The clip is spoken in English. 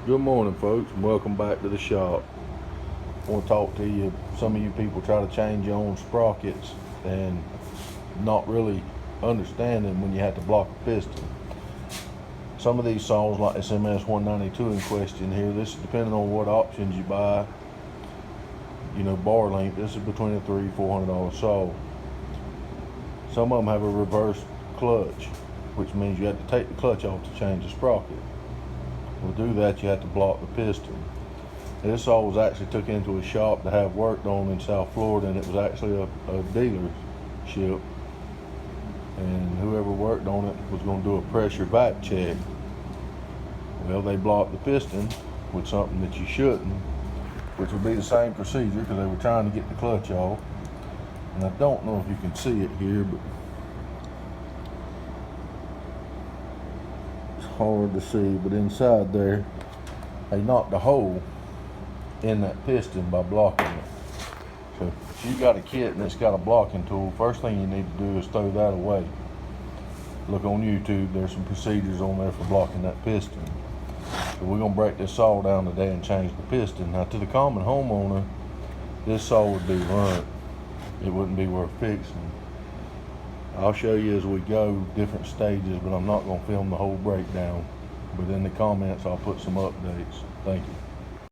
Good morning, folks, and welcome back to the shop. I want to talk to you. Some of you people try to change your own sprockets and not really understanding when you have to block a piston. Some of these saws, like this MS-192 in question here, this is depending on what options you buy. You know, bar length, this is between a $300–400 saw. Some of them have a reverse clutch, which means you have to take the clutch off to change the sprocket. To do that, you have to block the piston. This saw was actually took into a shop to have worked on in South Florida, and it was actually a dealership. And whoever worked on it was going to do a pressure vac check. Well, they blocked the piston with something that you shouldn't, which would be the same procedure because they were trying to get the clutch off. And I don't know if you can see it here, but hard to see, but inside there they knocked a hole in that piston by blocking it. So if you got a kit and it's got a blocking tool, first thing you need to do is throw that away. Look on YouTube, there's some procedures on there for blocking that piston. So we're gonna break this saw down today and change the piston. Now, to the common homeowner, this saw would be runt. It wouldn't be worth fixing. I'll show you as we go different stages, but I'm not going to film the whole breakdown. But in the comments, I'll put some updates. Thank you.